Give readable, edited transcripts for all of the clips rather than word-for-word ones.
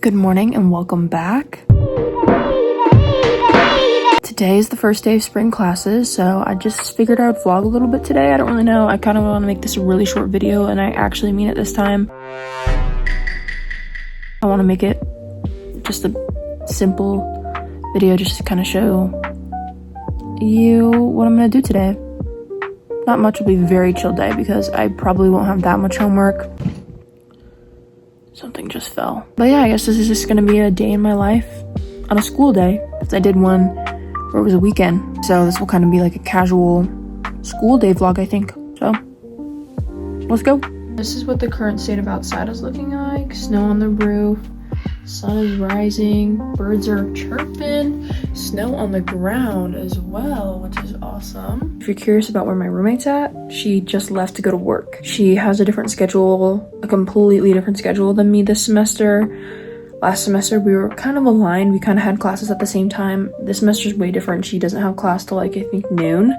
Good morning and welcome back. Today is the first day of spring classes, so I just figured I would vlog a little bit today. I don't really know. I kind of want to make this a really short video, and I actually mean it this time. I want to make it just a simple video just to kind of show you what I'm going to do today. Not much, will be a very chill day because I probably won't have that much homework. Something just fell. But yeah, I guess this is just gonna be a day in my life on a school day. I did one where it was a weekend. So this will kind of be like a casual school day vlog, I think. So let's go. This is what the current state of outside is looking like. Snow on the roof, sun is rising, birds are chirping, snow on the ground as well, which is awesome. If you're curious about where my roommate's at, she just left to go to work. She has a different schedule, a completely different schedule than me this semester. Last semester we were kind of aligned. We kind of had classes at the same time. This semester's way different. She doesn't have class till like I think noon,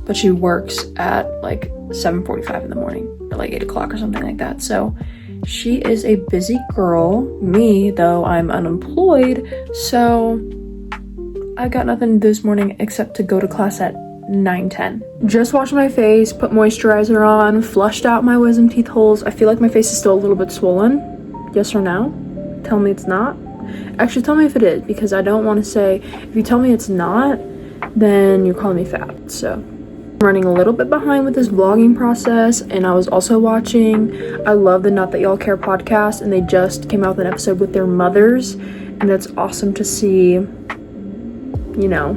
but she works at like 7:45 in the morning or like 8 o'clock or something like that. So she is a busy girl. Me, though, I'm unemployed, so I got nothing to do this morning except to go to class at 9:10. Just washed my face, put moisturizer on, flushed out my wisdom teeth holes. I feel like my face is still a little bit swollen. Yes or no? Tell me it's not. Actually, tell me if it is, because I don't want to say, if you tell me it's not, then you're calling me fat. So I'm running a little bit behind with this vlogging process, and I was also watching I Love the Not That Y'all Care podcast, and they just came out with an episode with their mothers, and it's awesome to see, you know,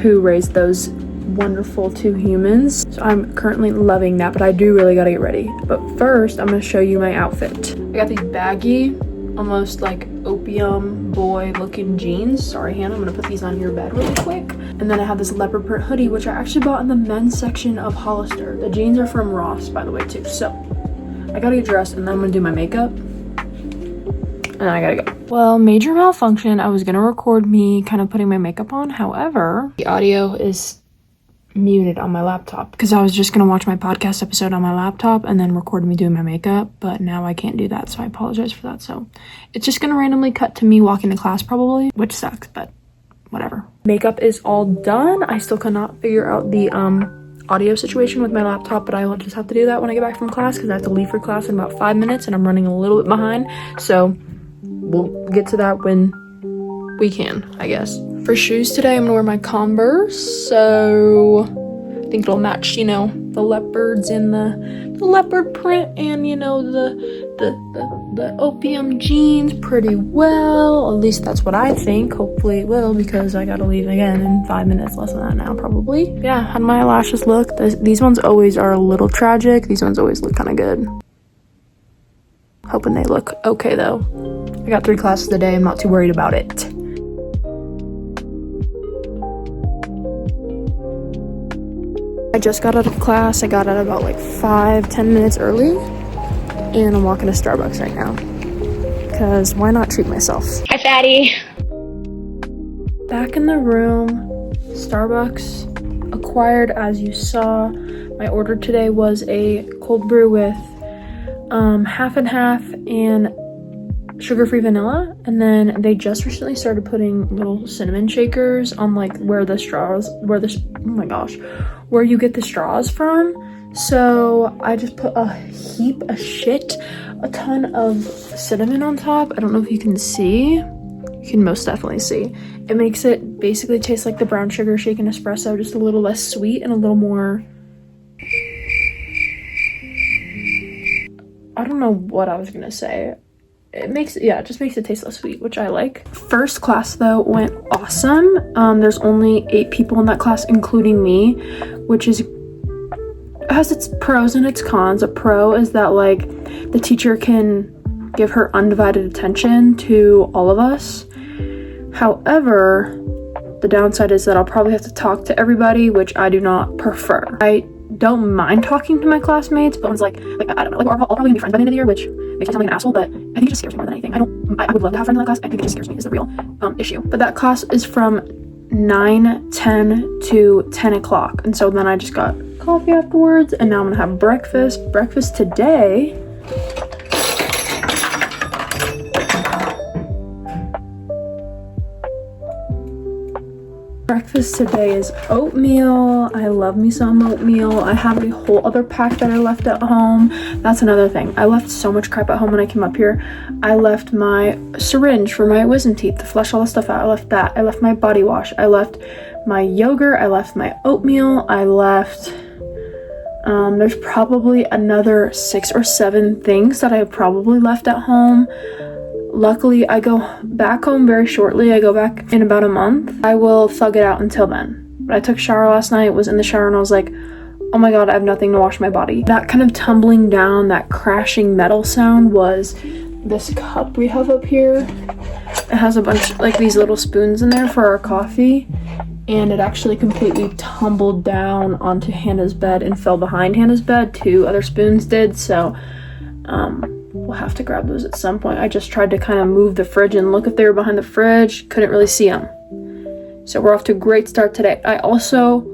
who raised those wonderful two humans. So I'm currently loving that, but I do really gotta get ready. But first, I'm gonna show you my outfit. I got these baggy, almost like opium boy looking jeans. Sorry, Hannah, I'm gonna put these on your bed really quick. And then I have this leopard print hoodie, which I actually bought in the men's section of Hollister. The jeans are from Ross, by the way, too. So I gotta get dressed, and then I'm gonna do my makeup, and I gotta go. Well, major malfunction. I was gonna record me kind of putting my makeup on. However, the audio is muted on my laptop because I was just gonna watch my podcast episode on my laptop and then record me doing my makeup, but now I can't do that, so I apologize for that. So it's just gonna randomly cut to me walking to class probably, which sucks, but whatever. Makeup is all done. I still cannot figure out the audio situation with my laptop, but I will just have to do that when I get back from class because I have to leave for class in about 5 minutes and I'm running a little bit behind, so we'll get to that when we can, I guess. For shoes today, I'm gonna wear my Converse, so I think it'll match, you know, the leopards and the leopard print and, you know, the opium jeans pretty well. At least that's what I think. Hopefully it will, because I gotta leave again in 5 minutes, less than that now probably. Yeah, how do my lashes look? These ones always are a little tragic. These ones always look kind of good. Hoping they look okay though. I got 3 classes today. I'm not too worried about it. I just got out of class. I got out about like 5-10 minutes early, and I'm walking to Starbucks right now because why not treat myself? Hi, fatty. Back in the room. Starbucks acquired, as you saw. My order today was a cold brew with half and half and sugar-free vanilla, and then they just recently started putting little cinnamon shakers on like where you get the straws from. So I just put a ton of cinnamon on top. I don't know if you can see. You can most definitely see. It makes it basically taste like the brown sugar shaken espresso, just a little less sweet and a little more, I don't know what I was gonna say. It just makes it taste less sweet, which I like. First class though went awesome. There's only 8 people in that class, including me, which has its pros and its cons. A pro is that like the teacher can give her undivided attention to all of us. However, the downside is that I'll probably have to talk to everybody, which I do not prefer. I don't mind talking to my classmates, but it's like I don't know, like I'll probably be friends by the end of the year, which makes me sound like an asshole, but I think it just scares me more than anything. I would love to have friends in that class. I think it just scares me is the real issue. But that class is from 9:10 to 10 o'clock, and so then I just got coffee afterwards, and now I'm gonna have breakfast. Breakfast today Breakfast today is oatmeal. I love me some oatmeal. I have a whole other pack that I left at home. That's another thing. I left so much crap at home when I came up here. I left my syringe for my wisdom teeth to flush all the stuff out. I left that. I left my body wash. I left my yogurt. I left my oatmeal. I left... there's probably another 6 or 7 things that I probably left at home. Luckily, I go back home very shortly. I go back in about a month. I will thug it out until then. But I took a shower last night, was in the shower, and I was like, oh my god, I have nothing to wash my body. That kind of tumbling down, that crashing metal sound was this cup we have up here. It has a bunch, like these little spoons in there for our coffee. And it actually completely tumbled down onto Hannah's bed and fell behind Hannah's bed. 2 other spoons did, so we'll have to grab those at some point. I just tried to kind of move the fridge and look if they were behind the fridge. Couldn't really see them. So we're off to a great start today. I also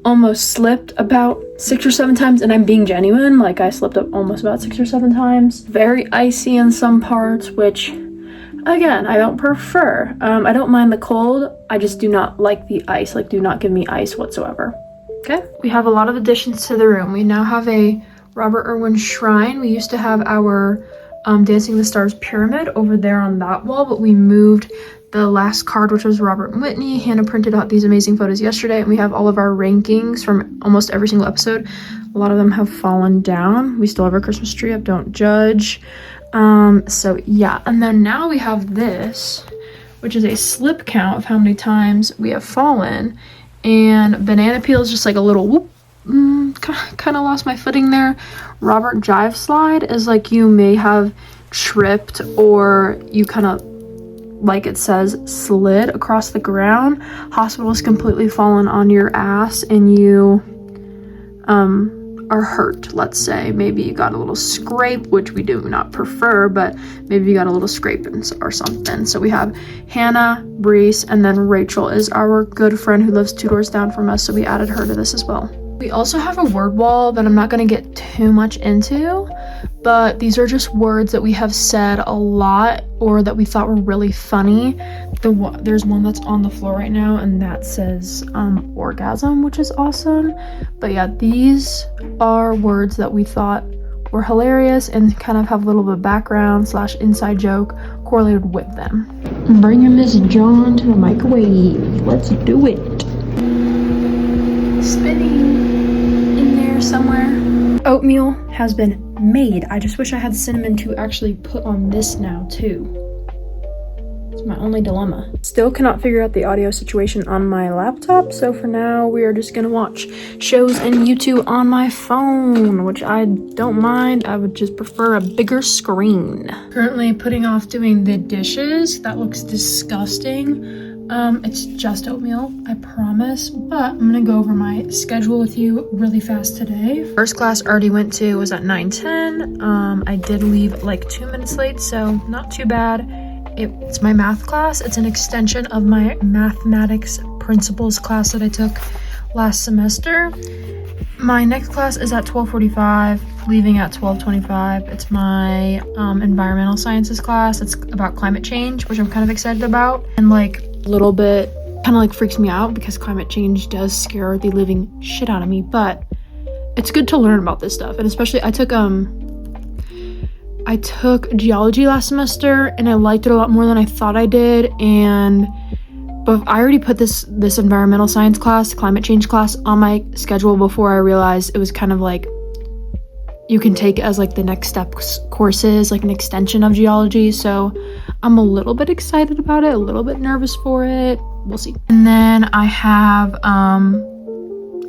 almost slipped about 6 or 7 times, and I'm being genuine. Like, I slipped up almost about 6 or 7 times. Very icy in some parts, which, again, I don't prefer. I don't mind the cold. I just do not like the ice. Like, do not give me ice whatsoever. Okay? We have a lot of additions to the room. We now have a Robert Irwin shrine. We used to have our Dancing the Stars pyramid over there on that wall, but we moved the last card, which was Robert and Whitney. Hannah printed out these amazing photos yesterday, and we have all of our rankings from almost every single episode. A lot of them have fallen down. We still have our Christmas tree up, don't judge. So yeah, and then now we have this, which is a slip count of how many times we have fallen, and banana peel is just like a little whoop. Kind of lost my footing there. Robert Jive slide is like you may have tripped, or you kind of, like it says, slid across the ground. Hospital is completely fallen on your ass and you are hurt, let's say. Maybe you got a little scrape, which we do not prefer, but maybe you got a little scrape or something. So we have Hannah, Breeze, and then Rachel is our good friend who lives 2 doors down from us, so we added her to this as well. We also have a word wall that I'm not going to get too much into, but these are just words that we have said a lot or that we thought were really funny. There's one that's on the floor right now, and that says orgasm, which is awesome. But yeah, these are words that we thought were hilarious and kind of have a little bit of background / inside joke correlated with them. Bringing Miss John to the microwave. Let's do it. Spinning in there somewhere. Oatmeal has been made. I just wish I had cinnamon to actually put on this now too. It's my only dilemma. Still cannot figure out the audio situation on my laptop, so for now we are just gonna watch shows and YouTube on my phone, which I don't mind. I would just prefer a bigger screen. Currently putting off doing the dishes. That looks disgusting. It's just oatmeal, I promise, but I'm gonna go over my schedule with you really fast today. First class I already went to was at 9:10. I did leave like 2 minutes late, so not too bad. It's my math class. It's an extension of my mathematics principles class that I took last semester. My next class is at 12:45, leaving at 12:25. It's my environmental sciences class. It's about climate change, which I'm kind of excited about, and like a little bit kind of like freaks me out because climate change does scare the living shit out of me, but it's good to learn about this stuff. And especially I took geology last semester and I liked it a lot more than I thought I did, but I already put this environmental science class, climate change class on my schedule before I realized it was kind of like you can take it as like the next step courses, like an extension of geology. So I'm a little bit excited about it, a little bit nervous for it. We'll see. And then I have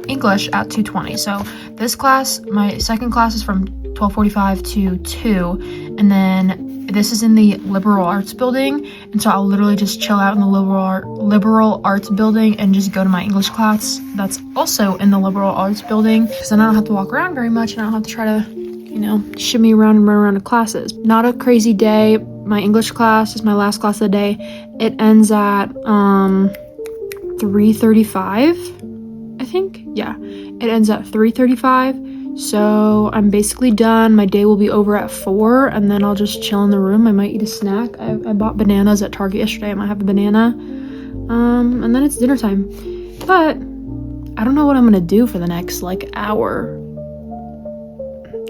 English at 2:20. So this class, my second class, is from 12:45 to 2, and then this is in the liberal arts building, and so I'll literally just chill out in the liberal arts building and just go to my English class that's also in the liberal arts building, because then I don't have to walk around very much and I don't have to try to, shimmy around and run around to classes. Not a crazy day. My English class is my last class of the day. It ends at 3:35, I think. Yeah, it ends at 3:35. So I'm basically done. My day will be over at 4, and then I'll just chill in the room. I might eat a snack. I bought bananas at Target yesterday. I might have a banana. And then it's dinner time. But I don't know what I'm gonna do for the next like hour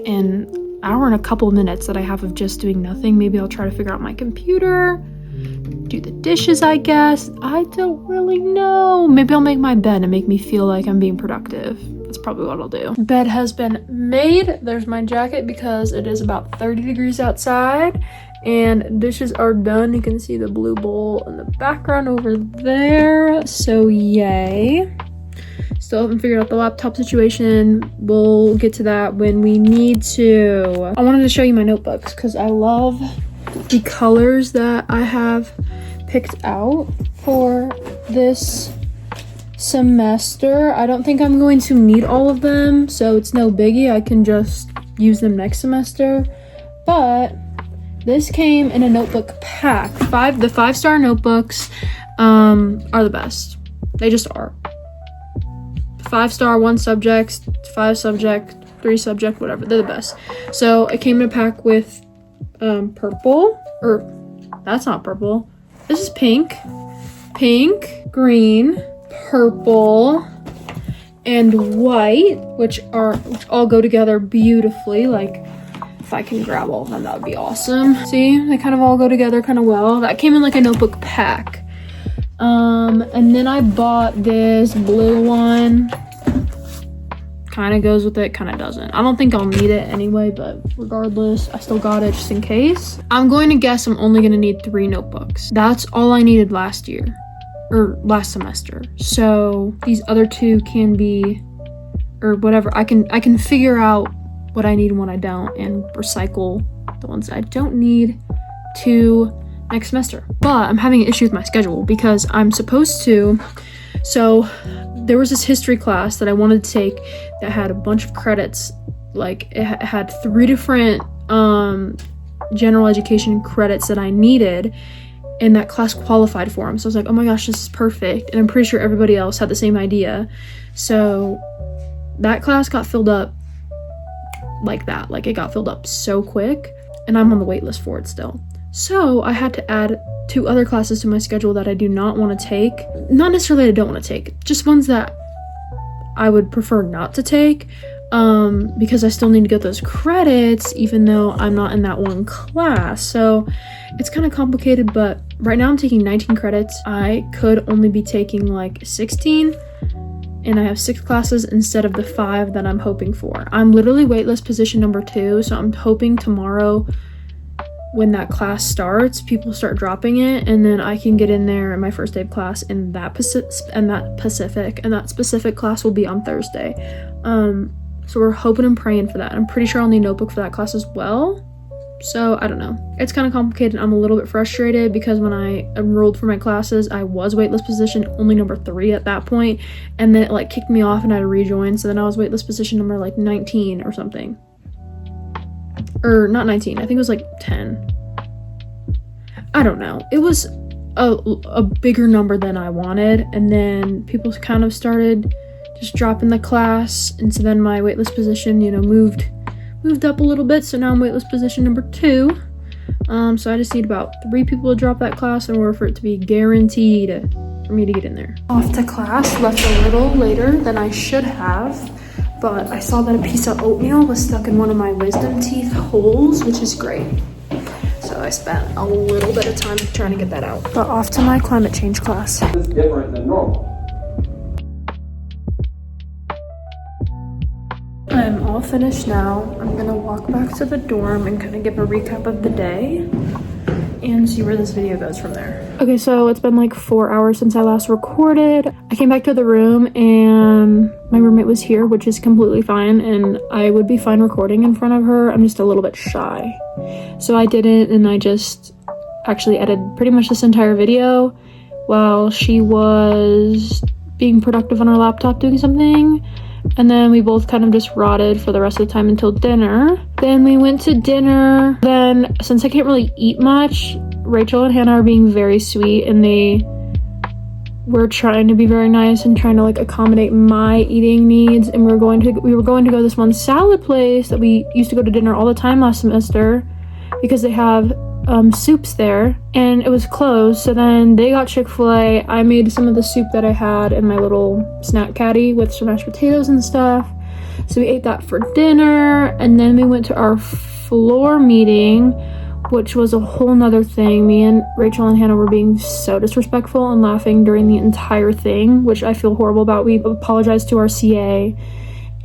and a couple of minutes that I have of just doing nothing. Maybe I'll try to figure out my computer, do the dishes, I guess. I don't really know. Maybe I'll make my bed and make me feel like I'm being productive. That's probably what I'll do. Bed has been made. There's my jacket because it is about 30 degrees outside, and dishes are done. You can see the blue bowl in the background over there. So yay. Still haven't figured out the laptop situation. We'll get to that when we need to. I wanted to show you my notebooks because I love the colors that I have picked out for this semester. I don't think I'm going to need all of them, so it's no biggie. I can just use them next semester. But this came in a notebook pack. The 5-star notebooks are the best. They just are. 5-star, 1 subject, 5 subject, 3 subject, whatever. They're the best. So it came in a pack with purple, or that's not purple. This is pink, green, purple, and white, which all go together beautifully. Like, if I can grab all of them, that would be awesome. See, they kind of all go together kind of well. That came in like a notebook pack. And then I bought this blue one. Kind of goes with it, kind of doesn't. I don't think I'll need it anyway, but regardless, I still got it just in case. I'm going to guess I'm only going to need 3 notebooks. That's all I needed last year, or last semester. So these other 2 can be, or whatever. I can figure out what I need and what I don't, and recycle the ones I don't need to next semester. But I'm having an issue with my schedule because I'm supposed to, so there was this history class that I wanted to take that had a bunch of credits. Like, it had 3 different general education credits that I needed, and that class qualified for them. So I was like, oh my gosh, this is perfect. And I'm pretty sure everybody else had the same idea. So that class got filled up like that. Like, it got filled up so quick, and I'm on the wait list for it still. So I had to add 2 other classes to my schedule that I do not want to take. Not necessarily I don't want to take, just ones that I would prefer not to take, because I still need to get those credits even though I'm not in that one class. So it's kind of complicated, but right now I'm taking 19 credits. I could only be taking like 16, and I have 6 classes instead of the 5 that I'm hoping for. I'm literally waitlist position number 2, so I'm hoping tomorrow when that class starts, people start dropping it, and then I can get in there in my first day of class in that specific class will be on Thursday. So we're hoping and praying for that. I'm pretty sure I'll need a notebook for that class as well. So I don't know. It's kind of complicated. I'm a little bit frustrated because when I enrolled for my classes, I was waitlist position only number 3 at that point, and then it like kicked me off and I had to rejoin. So then I was waitlist position number like 19 or something. Or not 19, I think it was like 10. I don't know. It was a bigger number than I wanted, and then people kind of started just dropping the class, and so then my waitlist position, moved up a little bit, so now I'm waitlist position number 2. So I just need about 3 people to drop that class in order for it to be guaranteed for me to get in there. Off to class, left a little later than I should have. But I saw that a piece of oatmeal was stuck in one of my wisdom teeth holes, which is great. So I spent a little bit of time trying to get that out. But off to my climate change class. This is different than normal. I'm all finished now. I'm gonna walk back to the dorm and kind of give a recap of the day and see where this video goes from there. Okay, so it's been like 4 hours since I last recorded. I came back to the room and my roommate was here, which is completely fine, and I would be fine recording in front of her. I'm just a little bit shy. So I didn't, and I just actually edited pretty much this entire video while she was being productive on her laptop doing something. And then we both kind of just rotted for the rest of the time until dinner. Then we went to dinner. Then, since I can't really eat much, Rachel and Hannah are being very sweet, and they were trying to be very nice and trying to like accommodate my eating needs. And we were going to go to this one salad place that we used to go to dinner all the time last semester, because they have soups there, and it was closed. So then they got Chick-fil-A. I made some of the soup that I had in my little snack caddy with some mashed potatoes and stuff. So we ate that for dinner, and then we went to our floor meeting, which was a whole nother thing. Me and Rachel and Hannah were being so disrespectful and laughing during the entire thing, which I feel horrible about. We apologized to our CA,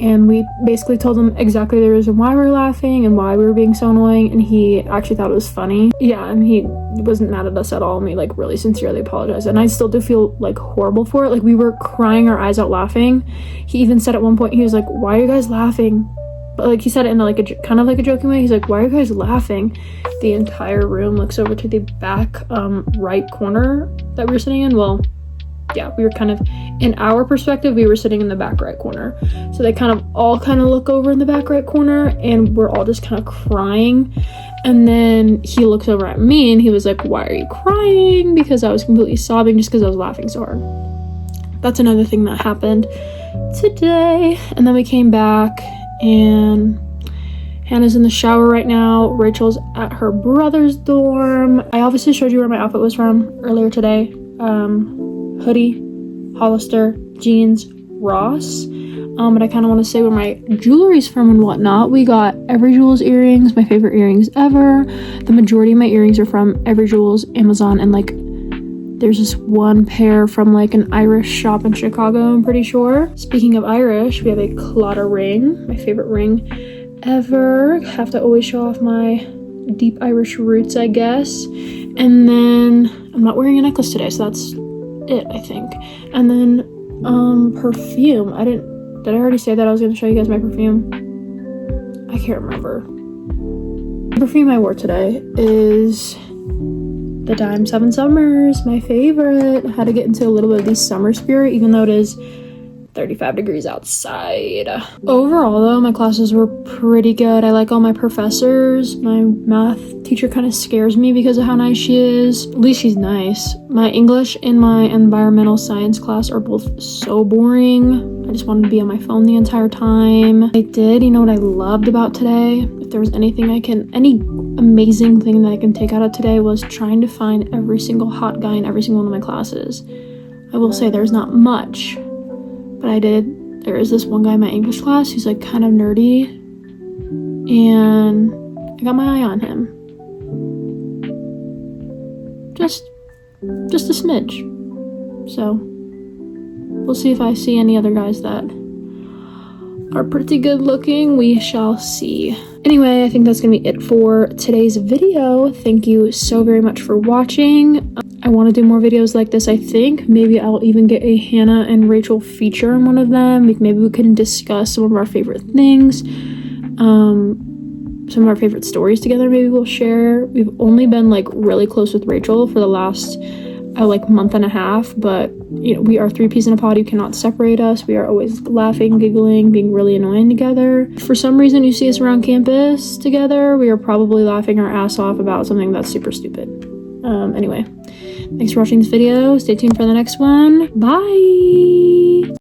and we basically told him exactly the reason why we were laughing and why we were being so annoying, and he actually thought it was funny. Yeah, and he wasn't mad at us at all, and we like really sincerely apologized. And I still do feel like horrible for it. Like, we were crying our eyes out laughing. He even said at one point, he was like, "Why are you guys laughing?" But like, he said it in like a kind of like a joking way. He's like, "Why are you guys laughing?" The entire room looks over to the back right corner that we were sitting in. Well, yeah, we were kind of, in our perspective, we were sitting in the back right corner. So they kind of all look over in the back right corner, and we're all just kind of crying. And then he looks over at me and he was like, "Why are you crying?" Because I was completely sobbing just because I was laughing so hard. That's another thing that happened today. And then we came back, and Hannah's in the shower right now. Rachel's at her brother's dorm. I obviously showed you where my outfit was from earlier today. Hoodie, Hollister, jeans, Ross. But I kind of want to say where my jewelry's from and whatnot. We got Every Jewels earrings, my favorite earrings ever. The majority of my earrings are from Every Jewels, Amazon, and like there's this one pair from like an Irish shop in Chicago, I'm pretty sure. Speaking of Irish, we have a Claddagh ring, my favorite ring ever. Have to always show off my deep Irish roots, I guess. And then I'm not wearing a necklace today, so that's it, I think. And then perfume. Did I already say that I was going to show you guys my perfume? I can't remember. The perfume I wore today is the Dime 7 Summers, my favorite. I had to get into a little bit of the summer spirit, even though it is 35 degrees outside. Overall though, my classes were pretty good. I like all my professors. My math teacher kind of scares me because of how nice she is. At least she's nice. My English and my environmental science class are both so boring. I just wanted to be on my phone the entire time. You know what I loved about today? If there was any amazing thing that I can take out of today, was trying to find every single hot guy in every single one of my classes. I will say there's not much, but I did. There is this one guy in my English class who's like kind of nerdy, and I got my eye on him. Just a smidge. So we'll see if I see any other guys that are pretty good looking. We shall see. Anyway, I think that's gonna be it for today's video. Thank you so very much for watching. I want to do more videos like this. I think maybe I'll even get a Hannah and Rachel feature in one of them. Maybe we can discuss some of our favorite things, some of our favorite stories together. Maybe we'll share. We've only been like really close with Rachel for the last like month and a half, but you know, we are three peas in a pod. You cannot separate us. We are always laughing, giggling, being really annoying together. If for some reason you see us around campus together, we are probably laughing our ass off about something that's super stupid. Anyway, thanks for watching this video. Stay tuned for the next one. Bye.